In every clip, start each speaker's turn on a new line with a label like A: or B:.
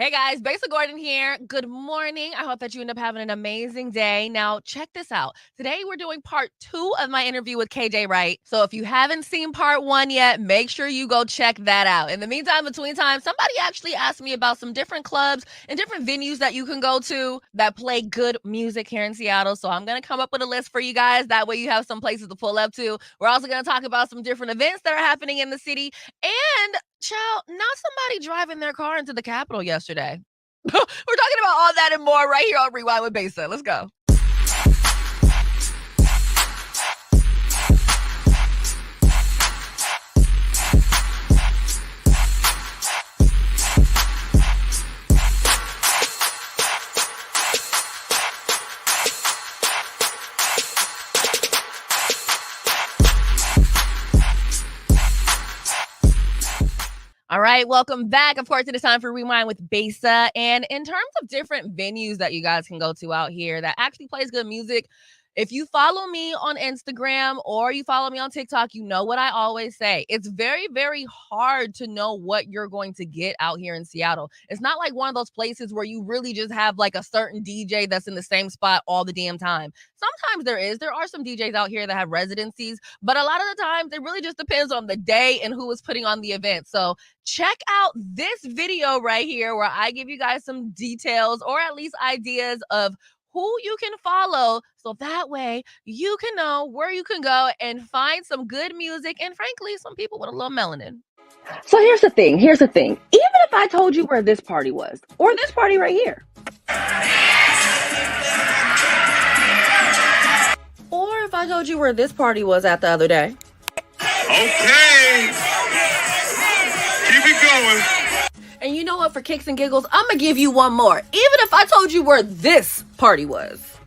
A: Hey guys, Besa Gordon here. Good morning. I hope that you end up having an amazing day. Now, check this out. Today, we're doing part 2 of my interview with KJ Wright. So, if you haven't seen part 1 yet, make sure you go check that out. In the meantime, between time, somebody actually asked me about some different clubs and different venues that you can go to that play good music here in Seattle. So, I'm going to come up with a list for you guys. That way, you have some places to pull up to. We're also going to talk about some different events that are happening in the city. And child, not somebody driving their car into the Capitol yesterday. We're talking about all that and more right here on Rewind with Besa. Let's go. All right, welcome back. Of course, it is time for Rewind with Besa. And in terms of different venues that you guys can go to out here that actually plays good music, if you follow me on Instagram or you follow me on TikTok, you know what I always say. It's very, very hard to know what you're going to get out here in Seattle. It's not like one of those places where you really just have like a certain DJ that's in the same spot all the damn time. Sometimes there are some DJs out here that have residencies, but a lot of the times it really just depends on the day and who is putting on the event. So check out this video right here where I give you guys some details or at least ideas of who you can follow, so that way you can know where you can go and find some good music and frankly, some people with a little melanin.
B: So here's the thing. Even if I told you where this party was, or this party right here. Or if I told you where this party was at the other day.
C: Okay. Keep it going.
B: And you know what, for kicks and giggles, I'm going to give you one more. Even if I told you where this party was.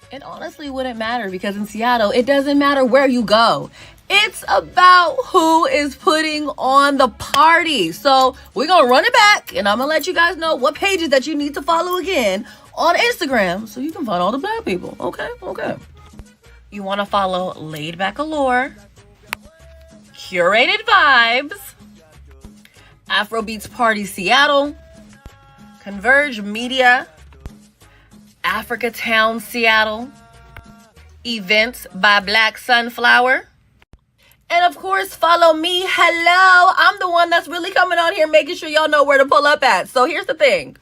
B: It honestly wouldn't matter because in Seattle, it doesn't matter where you go. It's about who is putting on the party. So we're going to run it back and I'm going to let you guys know what pages that you need to follow again on Instagram so you can find all the black people. Okay. You want to follow Laid Back Allure, Curated Vibes, Afrobeats Party Seattle, Converge Media, Africa Town Seattle, Events by Black Sunflower, and of course follow me. Hello, I'm the one that's really coming on here making sure y'all know where to pull up at. So here's the thing.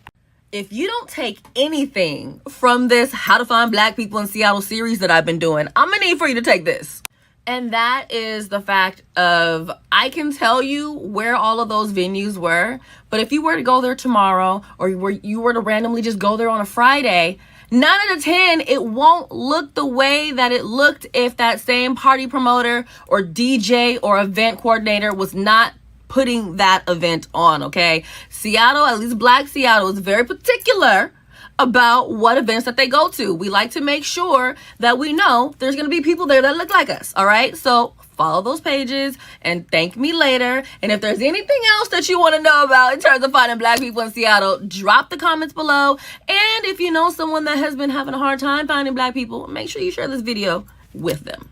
B: If you don't take anything from this How to Find Black People in Seattle series that I've been doing, I'm gonna need for you to take this. And that is the fact of, I can tell you where all of those venues were, but if you were to go there tomorrow or you were to randomly just go there on a Friday, 9 out of 10, it won't look the way that it looked if that same party promoter or DJ or event coordinator was not putting that event on, okay? Seattle, at least Black Seattle, is very particular about what events that they go to. We like to make sure that we know there's going to be people there that look like us, all right? So follow those pages and thank me later. And if there's anything else that you want to know about in terms of finding black people in Seattle, drop the comments below. And if you know someone that has been having a hard time finding black people, make sure you share this video with them.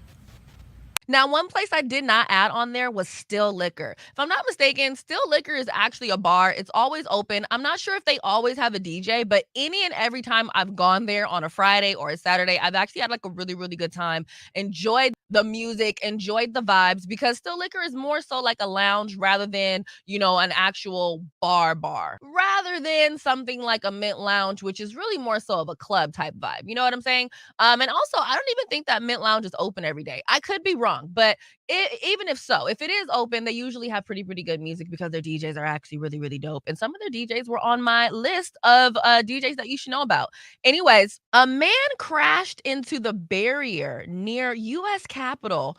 A: Now, one place I did not add on there was Still Liquor. If I'm not mistaken, Still Liquor is actually a bar. It's always open. I'm not sure if they always have a DJ, but any and every time I've gone there on a Friday or a Saturday, I've actually had like a really, really good time. Enjoyed the music, enjoyed the vibes, because Still Liquor is more so like a lounge rather than, an actual bar, rather than something like a Mint Lounge, which is really more so of a club type vibe. You know what I'm saying? And also, I don't even think that Mint Lounge is open every day. I could be wrong. But even if it is open, they usually have pretty good music because their DJs are actually really, really dope. And some of their DJs were on my list of DJs that you should know about. Anyways, a man crashed into the barrier near U.S. Capitol,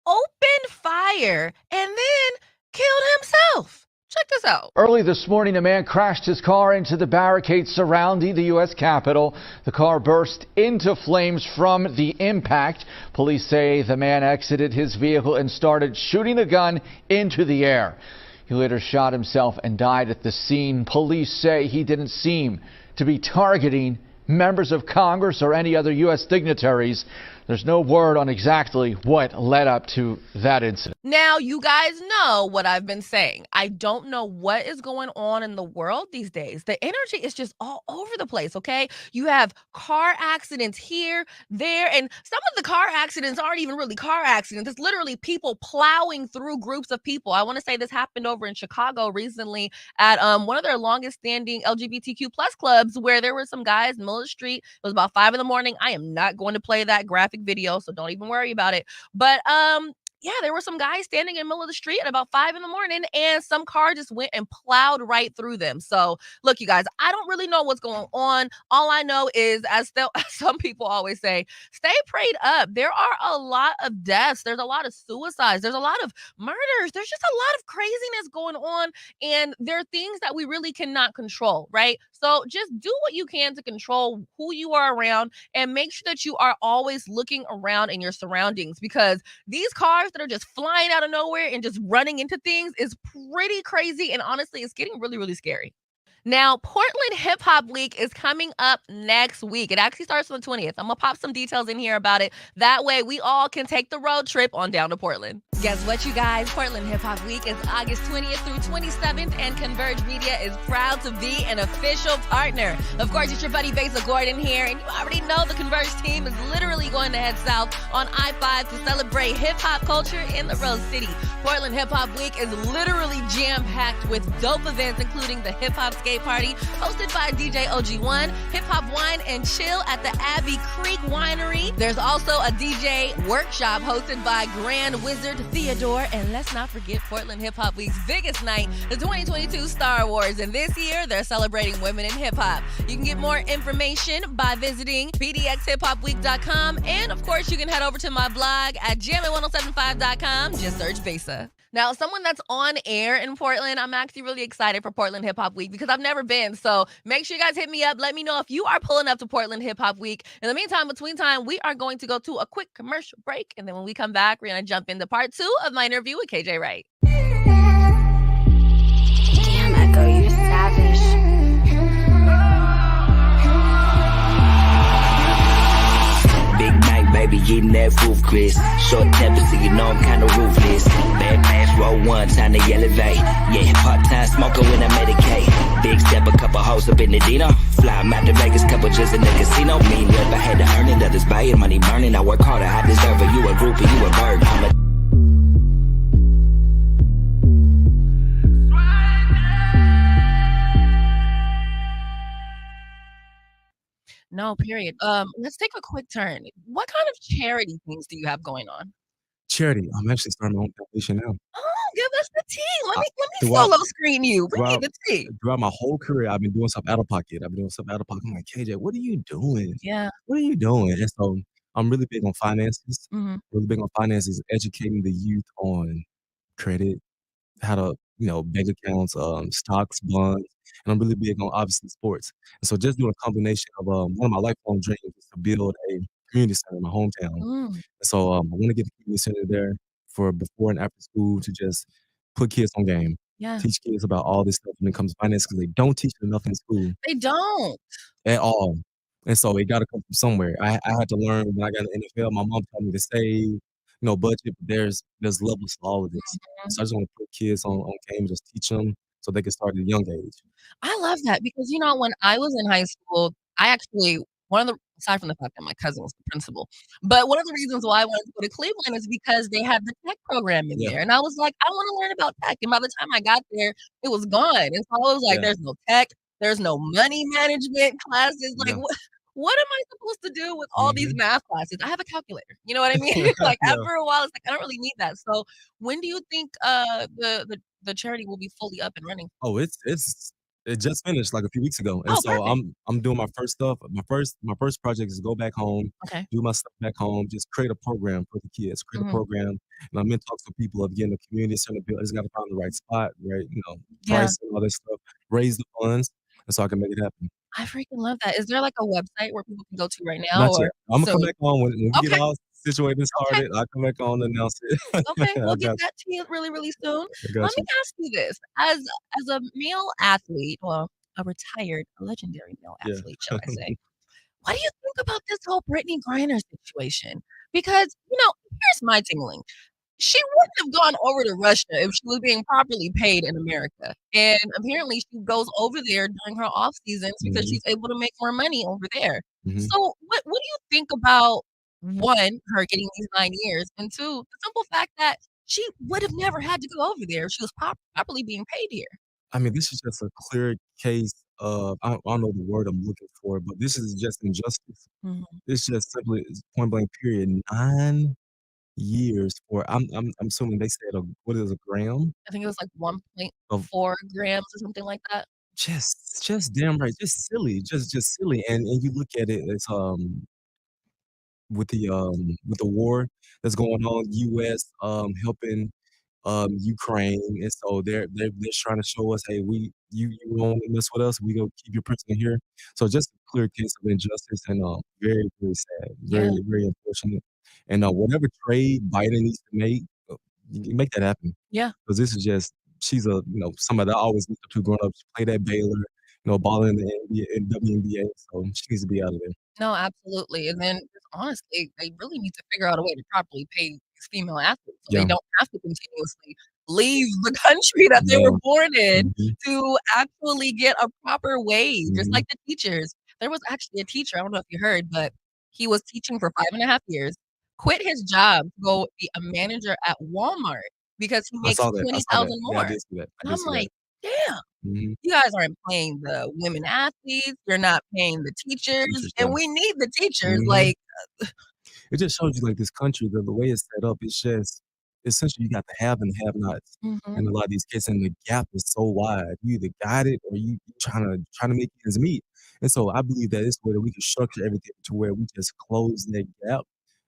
A: opened fire, and then killed himself. Check this out.
D: Early this morning, a man crashed his car into the barricades surrounding the U.S. Capitol. The car burst into flames from the impact. Police say the man exited his vehicle and started shooting the gun into the air. He later shot himself and died at the scene. Police say he didn't seem to be targeting members of Congress or any other U.S. dignitaries. There's no word on exactly what led up to that incident.
A: Now, you guys know what I've been saying. I don't know what is going on in the world these days. The energy is just all over the place, okay? You have car accidents here, there, and some of the car accidents aren't even really car accidents. It's literally people plowing through groups of people. I want to say this happened over in Chicago recently at one of their longest standing LGBTQ plus clubs, where there were some guys in the middle of the street. It was about 5 in the morning. I am not going to play that graphic video, so don't even worry about it. But yeah, there were some guys standing in the middle of the street at about 5 in the morning, and some car just went and plowed right through them. So, look, you guys, I don't really know what's going on. All I know is, as some people always say, stay prayed up. There are a lot of deaths. There's a lot of suicides. There's a lot of murders. There's just a lot of craziness going on, and there are things that we really cannot control, right? So just do what you can to control who you are around, and make sure that you are always looking around in your surroundings, because these cars that are just flying out of nowhere and just running into things is pretty crazy. And honestly, it's getting really, really scary. Now, Portland Hip Hop Week is coming up next week. It actually starts on the 20th. I'm going to pop some details in here about it. That way, we all can take the road trip on down to Portland. Guess what, you guys? Portland Hip Hop Week is August 20th through 27th, and Converge Media is proud to be an official partner. Of course, it's your buddy Besa Gordon here, and you already know the Converge team is literally going to head south on I-5 to celebrate hip-hop culture in the Rose City. Portland Hip Hop Week is literally jam-packed with dope events, including the Hip Hop Skate Party hosted by DJ OG1, Hip Hop Wine and Chill at the Abbey Creek Winery. There's also a DJ workshop hosted by Grand Wizard Theodore. And let's not forget Portland Hip Hop Week's biggest night, the 2022 Star Wars. And this year, they're celebrating women in hip hop. You can get more information by visiting PDXHipHopWeek.com. And of course, you can head over to my blog at jammin1075.com. Just search Besa. Now, someone that's on air in Portland, I'm actually really excited for Portland Hip Hop Week because I've never been. So make sure you guys hit me up. Let me know if you are pulling up to Portland Hip Hop Week. In the meantime, between time, we are going to go to a quick commercial break. And then when we come back, we're going to jump into part 2 of my interview with KJ Wright.
E: Damn, Echo, you're savage.
F: Big night, baby, eating that roof, Chris. Short temper, so you know I'm kinda ruthless. Bad pass, roll one, time to elevate. Yeah, part-time smoker when I medicate. Big step, a couple hoes up in the Dino. Fly 'em out to Vegas, couple just in the casino. Mean rep, I had to earn it, others buy it, money burning. I work harder, I deserve it. You a groupie, you a bird. I'm a
A: No, period. Let's take a quick turn. What kind of charity things do you have going on?
G: Charity. I'm actually starting my own foundation now.
A: Oh, give us the tea. Let me
G: throughout-
A: solo screen you. Bring me
G: throughout-
A: the tea.
G: Throughout my whole career, I've been doing stuff out of pocket. I'm like, KJ, what are you doing?
A: Yeah.
G: What are you doing? And so I'm really big on finances.
A: Mhm.
G: Really big on finances, educating the youth on credit, how to, bank accounts, stocks, bonds, and I'm really big on obviously sports. And so just doing a combination of one of my lifelong dreams is to build a community center in my hometown.
A: Mm.
G: And so I want to get a community center there for before and after school to just put kids on game,
A: Yeah.
G: teach kids about all this stuff when it comes to finance because they don't teach them enough in school
A: They don't.
G: at all. And so it got to come from somewhere. I had to learn when I got in the NFL. My mom told me to save, budget. But there's levels to all of this. So I just want to put kids on game, just teach them so they can start at a young age.
A: I love that because, when I was in high school, I actually, aside from the fact that my cousin was the principal, but one of the reasons why I wanted to go to Cleveland is because they had the tech program in
G: Yeah.
A: there. And I was like, I want to learn about tech. And by the time I got there, it was gone. And so I was like,
G: Yeah.
A: there's no tech, there's no money management classes. Like,
G: Yeah.
A: what am I supposed to do with all these math classes? I have a calculator. You know what I mean? Like
G: Yeah.
A: after a while, it's like, I don't really need that. So when do you think the charity will be fully up and running?
G: Oh, it just finished like a few weeks ago, and
A: Oh,
G: so
A: perfect.
G: I'm doing my first stuff. My first project is go back home,
A: Okay.
G: do my stuff back home, just create a program for the kids, create
A: Mhm.
G: a program, and I'm in talks with people of getting a community center built. I just got to find the right spot, right,
A: Yeah.
G: price and all that stuff, raise the funds, and so I can make it happen.
A: I freaking love that. Is there like a website where people can go to right now?
G: Not
A: Or
G: yet. I'm gonna come
A: soon?
G: back on when we
A: Okay.
G: get all situated and
A: Okay.
G: started. I'll come back on and announce it.
A: Okay,
G: I
A: we'll get
G: got
A: that to you really, really soon.
G: I got
A: Let
G: you.
A: me ask you this. As a male athlete, well, a legendary male
G: Yeah.
A: athlete, shall I say, What do you think about this whole Brittany Griner situation? Because, here's my tingling. She wouldn't have gone over to Russia if she was being properly paid in America, and apparently she goes over there during her off seasons because
G: Mhm,
A: she's able to make more money over there.
G: mhm.
A: So, what do you think about, 1, her getting these 9 years, and 2, the simple fact that she would have never had to go over there if she was properly being paid here?
G: I mean, this is just a clear case of I don't know the word I'm looking for, but this is just injustice.
A: Mhm.
G: It's just simply it's point blank period. 9 years for I'm assuming they said what is a gram
A: I think it was like
G: of
A: 1.4 grams or something like that.
G: just damn right, just silly, just silly. And you look at it as with the war that's going on, US helping Ukraine, and so they're trying to show us, "Hey, you don't wanna mess with us, we gonna keep your prisoner here." So just a clear case of injustice and, very, very sad,
A: Yeah,
G: very, very unfortunate. And, whatever trade Biden needs to make, you make that happen
A: yeah.
G: because this is just she's somebody that I always looked up to growing up. She played at Baylor, balling in the NBA in WNBA, so she needs to be out of there.
A: No, absolutely, and then just honestly, they really need to figure out a way to properly pay these female athletes so they
G: Yeah,
A: don't have to continuously leave the country that they were
G: yeah.
A: born in
G: Mhm,
A: to actually get a proper wage, just
G: mhm.
A: like the teachers. There was actually a teacher, I don't know if you heard, but he was teaching for 5.5 years, quit his job to go be a manager at Walmart because he
G: I
A: makes
G: saw that, I saw that.
A: 20,000
G: Yeah, I
A: more,
G: did see that, I
A: and
G: did
A: I'm
G: see that.
A: like, "Damn."
G: Mhm.
A: You guys aren't paying the women athletes, you're not paying the teachers,
G: Teachers,
A: and
G: yeah.
A: we need the teachers,
G: Mhm.
A: like
G: It just shows you, like, this country, the way it's set up, it's just essentially, you got the have and have-nots
A: Mhm,
G: in a lot of these cases, and the gap is so wide. You either got it or you trying to make ends meet. And so I believe that it's where we can structure everything to where we just close that gap.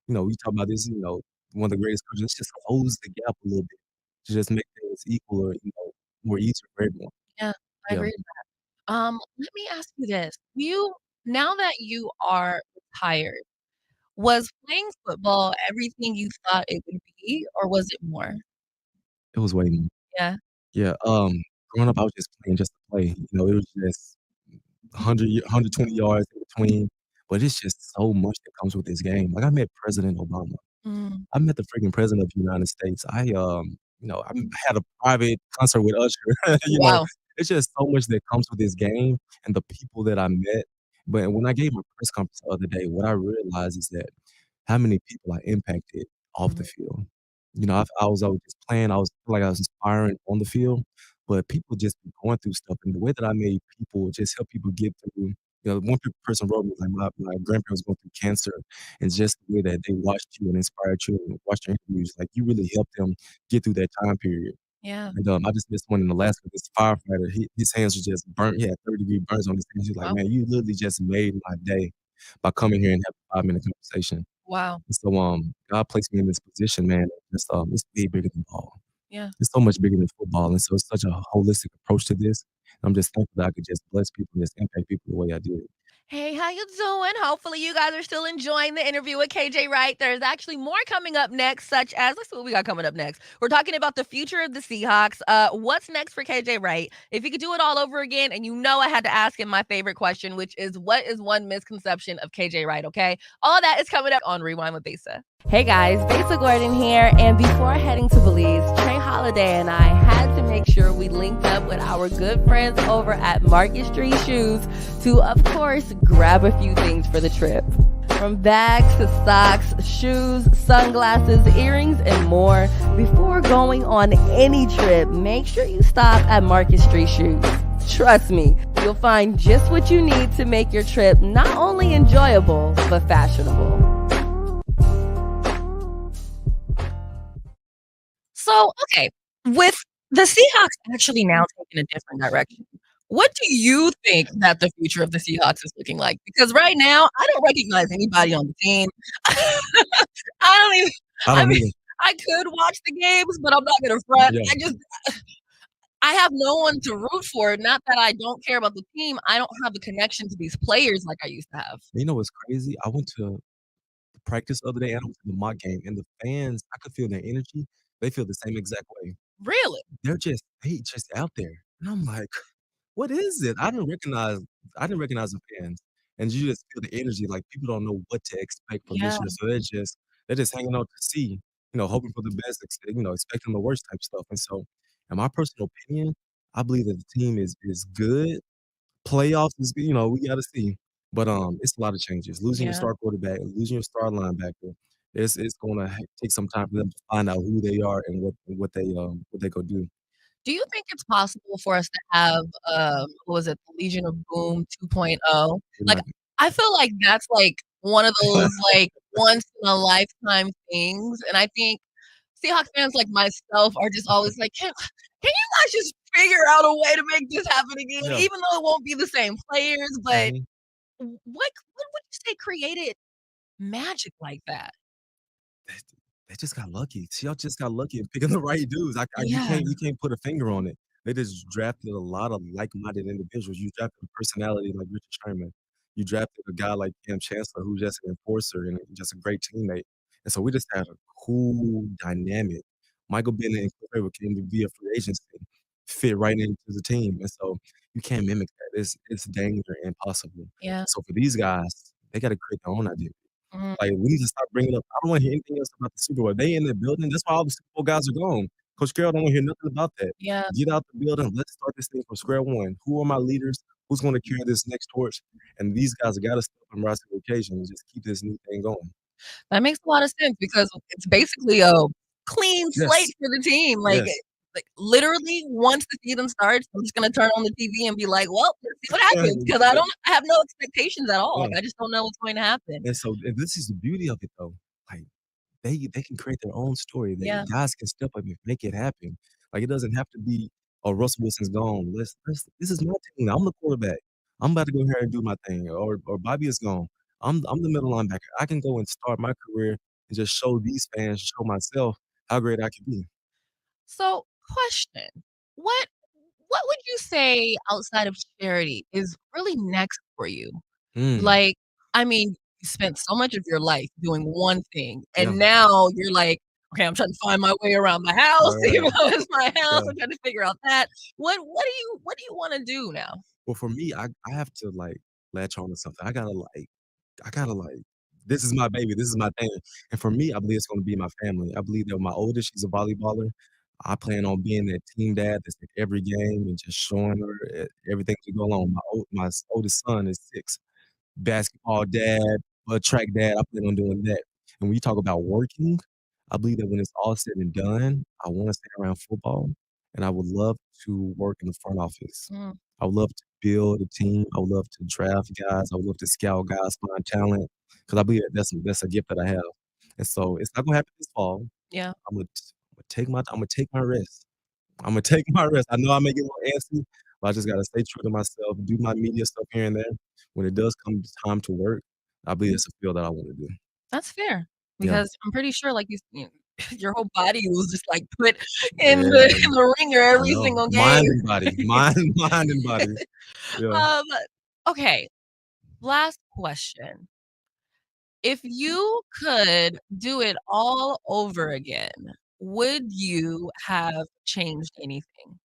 G: We talk about this, one of the greatest countries, let's just close the gap a little bit to just make things equal or, more easier for everyone.
A: yeah, I
G: Yeah.
A: agree. Let me ask you this, now that you are retired, was playing football everything you thought it would be, or was it more?
G: It was way more.
A: Yeah,
G: Yeah, growing up, I was just playing just to play. It was just 120 yards in between, but it's just so much that comes with this game. Like, I met President Obama.
A: mm,
G: I met the freaking president of the United States. I had a private concert with Usher.
A: wow,
G: It's just so much that comes with this game and the people that I met. But when I gave my press conference the other day, what I realized is that how many people I impacted off the
A: mhm,
G: field. I was always just playing, I was feel like I was inspiring on the field, but people just be going through stuff, and the way that I made people just help people get through one person wrote me, like, my grandparents going through cancer, and just the way that they watched you and inspired you and watched your interviews, like, you really helped them get through that time period.
A: yeah,
G: And, I just missed one in Alaska, this firefighter, his hands were just burnt, he had third-degree burns on his hands, he's like,
A: wow,
G: "Man, you literally just made my day by coming here and having a five-minute conversation."
A: wow,
G: And so, God placed me in this position, man. It's way bigger than ball.
A: yeah.
G: It's so much bigger than football, and so it's such a holistic approach to this. I'm just thankful that I could just bless people and just impact people the way I did.
A: Hey, how you doing? Hopefully you guys are still enjoying the interview with KJ Wright. There's actually more coming up next, such as let's see what we got coming up next. We're talking about the future of the Seahawks. What's next for KJ Wright? If he could do it all over again, and I had to ask him my favorite question, which is what is one misconception of KJ Wright? Okay. All that is coming up on Rewind with Besa. Hey guys, Besa Gordon here, and before heading to Belize, Trey Holiday and I had to make sure we linked up with our good friends over at Market Street Shoes to, of course, grab a few things for the trip. From bags to socks, shoes, sunglasses, earrings, and more. Before going on any trip, make sure you stop at Market Street Shoes. Trust me, you'll find just what you need to make your trip not only enjoyable, but fashionable. So, okay, with the Seahawks actually now taking a different direction, what do you think that the future of the Seahawks is looking like? Because right now, I don't recognize anybody on the team. I don't even
G: I
A: I
G: don't
A: mean,
G: either.
A: I could watch the games, but I'm not gonna front.
G: Yeah.
A: I have no one to root for. Not that I don't care about the team, I don't have the connection to these players like I used to have.
G: You know what's crazy? I went to the practice the other day, and I went to the mock game, and the fans, I could feel their energy. They feel the same exact way.
A: Really?
G: They just out there. And I'm like, "What is it?" I didn't recognize the fans. and you just feel the energy, like, people don't know what to expect from this
A: Yeah.
G: year, so they're just hanging out to see, hoping for the best, expecting the worst type stuff, and so, in my personal opinion, I believe that the team is good. Playoffs is we gotta see, but, it's a lot of changes. Losing your
A: Yeah.
G: star quarterback, losing your star linebacker, it's gonna take some time for them to find out who they are and what they go do.
A: Do you think it's possible for us to have, what was it, the Legion of Boom 2.0?
G: We're
A: Like,
G: not
A: I feel like that's, like, one of those, like, once in a lifetime things, and I think Seahawks fans like myself are just always like, "Can you guys just figure out a way to make this happen again?"
G: Yeah.
A: Even though it won't be the same players, but
G: Mhm.
A: what would you say created magic like that?
G: They they just got lucky. Seattle just got lucky in picking the right dudes. You
A: Yeah,
G: can't put a finger on it. They just drafted a lot of like-minded individuals. You drafted a personality like Richard Sherman. You drafted a guy like Cam Chancellor, who's just an enforcer and just a great teammate. And so we just had a cool dynamic. Michael Bennett and Cliff Hayward came to via free agency, fit right into the team. And so you can't mimic that. It's dang near impossible.
A: yeah,
G: So for these guys, they got to create their own identity.
A: mhm,
G: Like, we need to stop bringing up I don't wanna hear anything else about the Super Bowl. They in the building, that's why all the Super Bowl guys are gone. Coach Carroll don't wanna hear nothing about that.
A: yeah.
G: Get out the building, let's start this thing from square one. Who are my leaders? Who's gonna carry this next torch? And these guys gotta step up and rise to the occasion and just keep this new thing going.
A: That makes a lot of sense because it's basically a clean slate
G: Yes,
A: for the team,
G: yes.
A: literally, once the season starts, I'm just gonna turn on the TV and be like, "Well, let's see what happens," because I have no expectations at all,
G: Yeah,
A: like, I just don't know what's going to happen.
G: and this is the beauty of it, though. Like, they can create their own story. They
A: Yeah.
G: guys can step up and make it happen. Like, it doesn't have to be, "Oh, Russell Wilson's gone. Let's this is my team. I'm the quarterback. I'm about to go here and do my thing." Or Bobby is gone. I'm the middle linebacker. I can go and start my career and just show these fans, show myself how great I can be.
A: So, question, what what would you say outside of charity is really next for you?
G: Mm,
A: Like, I mean, you spent so much of your life doing one thing,
G: yeah.
A: and now you're like, "Okay, I'm trying to find my way around my house,
G: Right,
A: even
G: right.
A: though it's my house,
G: Yeah.
A: I'm trying to figure out that." What do you wanna do now?
G: Well, for me, I have to, like, latch on to something. I gotta like, this is my baby, this is my thing. And for me, I believe it's gonna be my family. I believe that my oldest, she's a volleyballer. I plan on being that team dad that's at every game and just showing her everything to go along. My oldest son is 6. Basketball dad, track dad, I plan on doing that. And when you talk about working, I believe that when it's all said and done, I wanna stay around football, and I would love to work in the front office.
A: Mm,
G: I would love to build a team. I would love to draft guys. I would love to scout guys, find talent, because I believe that that's a gift that I have. And so it's not gonna happen this fall.
A: yeah.
G: I'm gonna take my rest. Imma take my rest. I know I may get a little antsy, but I just gotta stay true to myself, do my media stuff here and there. When it does come time to work, I believe it's a field that I wanna do.
A: That's fair
G: Yeah.
A: because I'm pretty sure, like, your whole body was just, like, put in
G: Yeah,
A: the ringer
G: I
A: every
G: know.
A: single game.
G: Mind and body. Mind and body. Yeah.
A: Um, okay, last question. If you could do it all over again, would you have changed anything?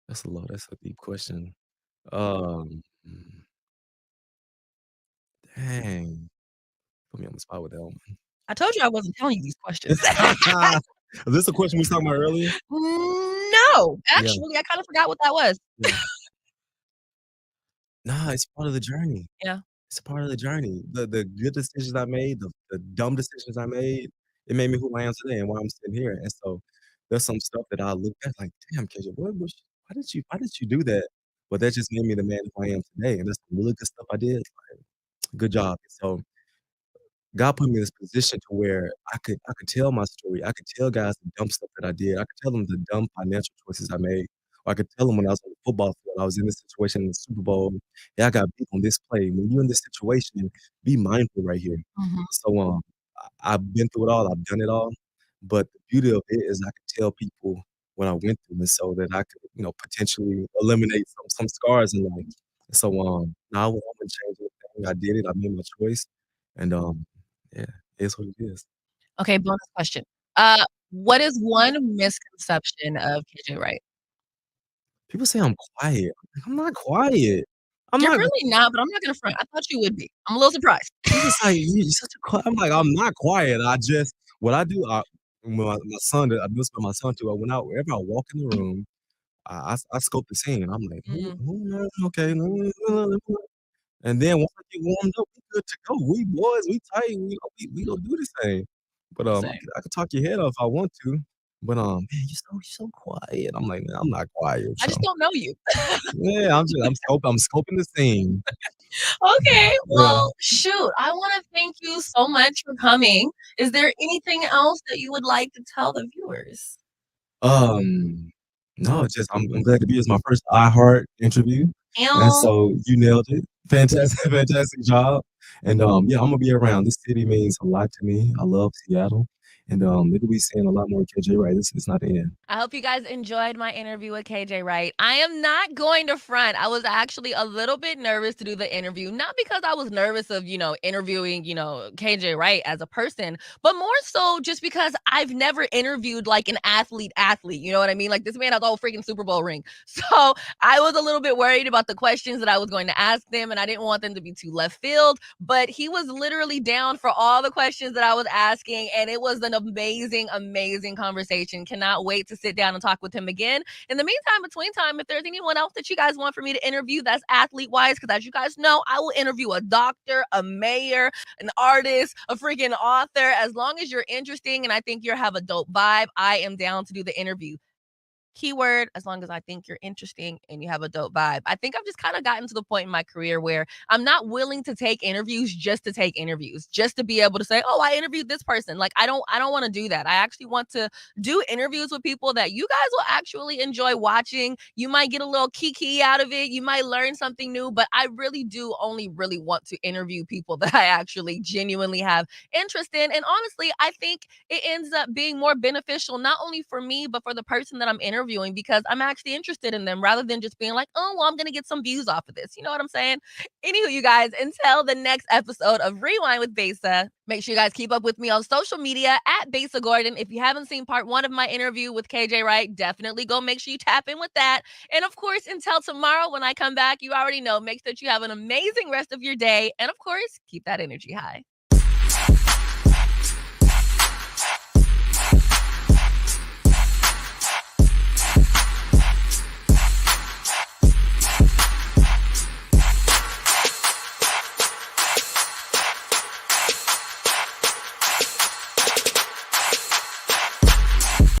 G: That's a deep question. Um, mm, dang. Put me on the spot with that one.
A: I told you I wasn't telling you these questions.
G: Is this a question we was talking about earlier?
A: No,
G: Yeah,
A: actually, I kinda forgot what that was.
G: yeah. Nah, it's part of the journey.
A: Yeah.
G: It's a part of the journey. The good decisions I made, the dumb decisions I made, it made me who I am today and why I'm sitting here. And so there's some stuff that I look back like, damn, KJ, why did you do that? But that just made me the man who I am today. And that's some really good stuff I did. Like, good job. So God put me in this position to where I could tell my story. I could tell guys the dumb stuff that I did. I could tell them the dumb financial choices I made. Or I could tell them when I was on the football field, I was in this situation in the Super Bowl. Yeah, I got beat on this play. When you're in this situation, be mindful right here.
A: Mhm.
G: So I've been through it all. I've done it all. But the beauty of it is I could tell people what I went through, and so that I could, potentially eliminate some scars in life. So now I wouldn't change anything. I did it. I made my choice, and yeah, it is what it is.
A: Okay, bonus question. Uh, What is one misconception of KJ Wright?
G: People say I'm quiet. I'm not quiet. I'm
A: You're
G: not
A: really not, but I'm not gonna front. I thought you would be. I'm a little surprised.
G: He was like, "You're such a quiet." I'm like, "I'm not quiet. I just what I do, when my son, I do this with my son too. When wherever I walk in the room, I scope the scene. I'm like,
A: Mm,
G: okay, and then once I get warmed up, we good to go. We boys, we tight. We gonna do this thing. But
A: same.
G: I can talk your head off if I want to. But man, you're so quiet. I'm like, man, I'm not quiet.
A: I
G: So
A: just don't know you.
G: yeah, I'm scoping the scene.
A: Okay,
G: Yeah.
A: well, shoot, I wanna thank you so much for coming. Is there anything else that you would like to tell the viewers?
G: Um, no, just I'm glad to be. It's my first iHeart interview, and
A: And
G: so you nailed it. Fantastic, fantastic job. And yeah, I'm gonna be around. This city means a lot to me. I love Seattle, and maybe we seeing a lot more KJ Wright. This is not the end.
A: I hope you guys enjoyed my interview with KJ Wright. I am not going to front. I was actually a little bit nervous to do the interview, not because I was nervous of, interviewing, KJ Wright as a person, but more so just because I've never interviewed like an athlete, you know what I mean? Like this man has a whole freaking Super Bowl ring. So I was a little bit worried about the questions that I was going to ask them, and I didn't want them to be too left field, but he was literally down for all the questions that I was asking, and it was an amazing, amazing conversation. Cannot wait to sit down and talk with him again. In the meantime, between time, if there's anyone else that you guys want for me to interview that's athlete wise, because as you guys know, I will interview a doctor, a mayor, an artist, a freaking author. As long as you're interesting and I think you have a dope vibe, I am down to do the interview. Keyword, as long as I think you're interesting and you have a dope vibe. I think I've just kind of gotten to the point in my career where I'm not willing to take interviews just to take interviews, just to be able to say, "Oh, I interviewed this person." Like I don't want to do that. I actually want to do interviews with people that you guys will actually enjoy watching. You might get a little kiki out of it. You might learn something new, but I really do only really want to interview people that I actually genuinely have interest in. And honestly, I think it ends up being more beneficial, not only for me, but for the person that I'm interviewing, because I'm actually interested in them rather than just being like, "Oh, well, I'm going to get some views off of this." You know what I'm saying? Anywho, you guys, until the next episode of Rewind with Besa, make sure you guys keep up with me on social media at Besa Gordon. If you haven't seen part one of my interview with KJ Wright, definitely go make sure you tap in with that. And of course, until tomorrow when I come back, you already know, make sure that you have an amazing rest of your day. And of course, keep that energy high.